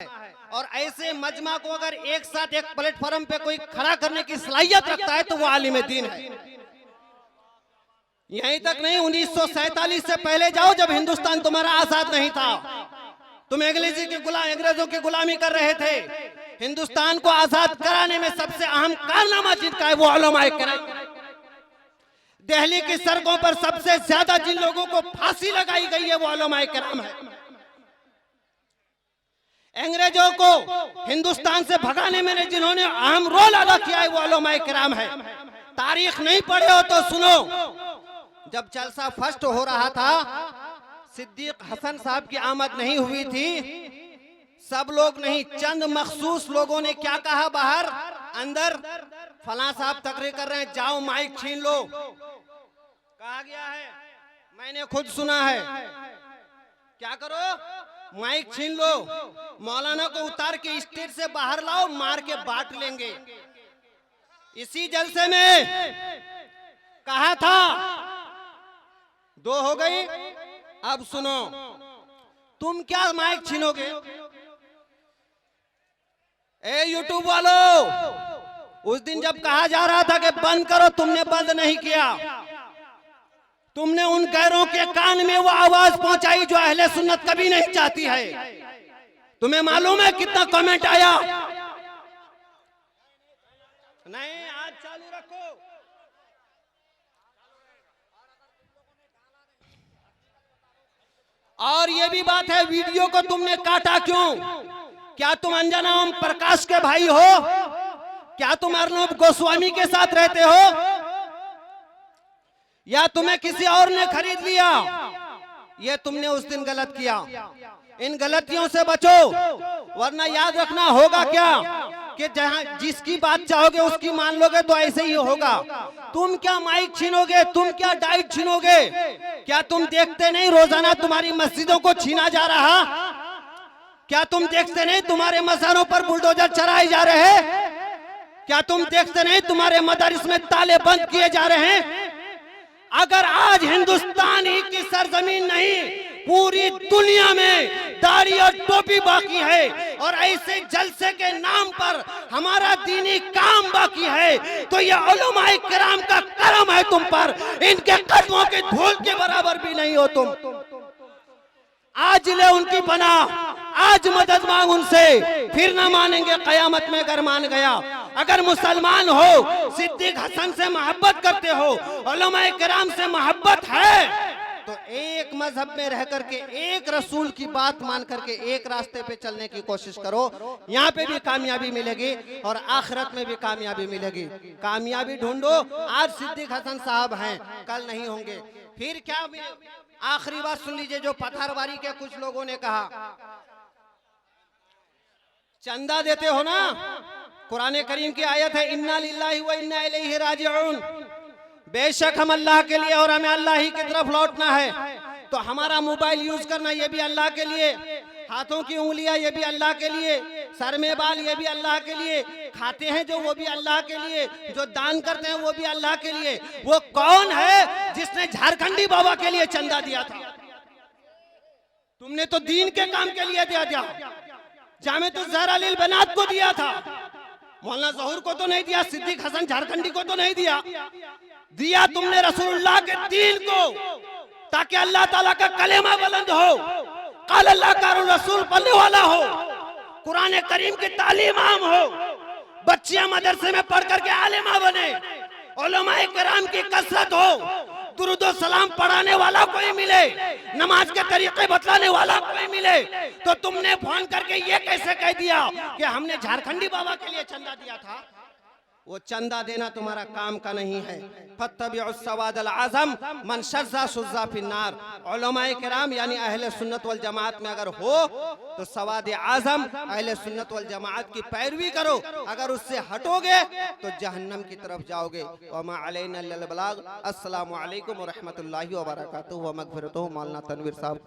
और ऐसे मजमा को अगर एक साथ एक प्लेटफॉर्म पे कोई खड़ा करने की सलाहियत रखता है तो वो आलिम दीन है। यहीं तक नहीं, 1947 से पहले जाओ जब हिंदुस्तान तुम्हारा आजाद नहीं था, तुम अंग्रेजों की गुलामी कर रहे थे। हिंदुस्तान को आजाद कराने में सबसे अहम कारनामा जिनका है वो उलमाए किराम। दिल्ली की सड़कों पर सबसे ज्यादा जिन लोगों को फांसी लगाई गई है वो उलमाए किराम है। अंग्रेजों को हिंदुस्तान से भगाने में जिन्होंने अहम रोल अदा किया है वो उलमाए किराम है। तारीख नहीं पढ़े हो तो सुनो, जब जलसा फर्स्ट हो रहा था, सिद्दीक हसन साहब की आमद नहीं हुई थी, सब लोग नहीं चंद मखसूस लोगों ने क्या कहा बाहर अंदर, फलां साहब तकरीर कर रहे हैं, जाओ माइक छीन लो, कहा गया है, मैंने खुद सुना है। क्या करो, माइक छीन लो, मौलाना को उतार के स्टेज से बाहर लाओ, मार के बांट लेंगे। इसी जलसे में कहा था, दो हो गई, अब सुनो, तुम क्या माइक छीनोगे? ए यूट्यूब वालों, उस दिन जब कहा जा रहा था कि बंद करो, तुमने बंद नहीं किया। तुमने उन गैरों के कान में वो आवाज पहुंचाई जो अहले सुन्नत कभी नहीं चाहती है। तुम्हें मालूम है कितना कमेंट आया? नहीं, आज चालू रखो। और ये भी बात है, वीडियो को तुमने काटा क्यों? क्या तुम अंजना ओम प्रकाश के भाई हो? क्या तुम अर्नब गोस्वामी के साथ रहते हो? या तुम्हें किसी और ने खरीद लिया? ये तुमने उस दिन गलत किया। इन गलतियों से बचो, वरना याद रखना होगा क्या कि जहां जिसकी बात चाहोगे उसकी मान लोगे तो ऐसे ही होगा। तुम क्या माइक छीनोगे? तुम क्या डाइट छीनोगे? क्या तुम देखते नहीं रोजाना तुम्हारी मस्जिदों को छीना जा रहा? क्या तुम देखते नहीं तुम्हारे मज़ारों पर बुलडोजर चलाए जा रहे हैं? क्या तुम देखते नहीं तुम्हारे मदरस में ताले बंद किए जा रहे हैं? अगर आज हिंदुस्तान ही की सरजमीन नहीं, पूरी दुनिया में दाढ़ी और टोपी बाकी है और ऐसे जलसे के नाम पर हमारा दीनी काम बाकी है, तो ये उलमाए किराम का करम है तुम पर। इनके कदमों की धूल के बराबर भी नहीं हो तुम। आज ले उनकी पनाह, आज मदद मांग उनसे, फिर ना मानेंगे कयामत में अगर मान गया। अगर मुसलमान हो, सिद्दीक हसन से मोहब्बत करते हो, उलमाए किराम से मोहब्बत है, तो एक मजहब में रह करके, एक रसूल की बात मान करके एक रास्ते पे चलने की कोशिश करो। यहाँ पे भी कामयाबी मिलेगी और आखिरत में भी कामयाबी मिलेगी। कामयाबी ढूंढो। आज सिद्दीक हसन साहब हैं, कल नहीं होंगे। फिर क्या मिले? आखिरी बात सुन लीजिए जो पथारवारी के कुछ लोगों ने कहा। चंदा देते हो ना, कुरान करीम की आयत है, इन्ना लिल्लाहि व इन्ना इलैहि राजिऊन। बेशक हम अल्लाह के लिए और हमें अल्लाह ही की तरफ लौटना है। तो हमारा मोबाइल यूज करना ये भी अल्लाह के लिए, हाथों की उंगलियां ये भी अल्लाह के लिए, सर में बाल ये भी अल्लाह के लिए, खाते हैं जो वो भी अल्लाह के लिए, जो दान करते हैं वो भी अल्लाह के लिए। वो कौन है जिसने झारखंडी बाबा के लिए चंदा दिया था? तुमने तो दीन के काम के लिए दिया। जामे तो ज़हरा लिल बनात को दिया था, मौलाना ज़हूर को तो नहीं दिया, सिद्दीक हसन झारखंडी को तो नहीं दिया तुमने रसूलुल्लाह के दीन को, ताकि अल्लाह ताला का कलेमा बुलंद हो, काल अल्लाह का रसूल पढ़ने वाला हो, कुरान करीम की तालीम आम हो, बच्चियां मदरसे में पढ़ करके आलिमा बने, उलमाए किराम की कसरत हो, दुरूद और सलाम पढ़ाने वाला कोई मिले, नमाज के तरीके बतलाने वाला कोई मिले। तो तुमने फोन करके ये कैसे कह दिया कि हमने झारखंडी बाबा के लिए चंदा दिया था? वो चंदा देना तुम्हारा काम का नहीं है। फत्तबिउस सवादल आज़म मन शज़्ज़ा शुज़्ज़ा फिन्नार। उलमाए किराम यानी अहले सुन्नत वल जमात में अगर हो तो सवाद आज़म अहले सुन्नत वल जमात की पैरवी करो। अगर उससे हटोगे तो जहन्नम की तरफ जाओगे। वमा अलैना इल्लल बलाग। अस्सलामु अलैकुम व रहमतुल्लाहि व बरकातुहू व मग़फ़िरतुहू। मौलाना तनवीर साहब।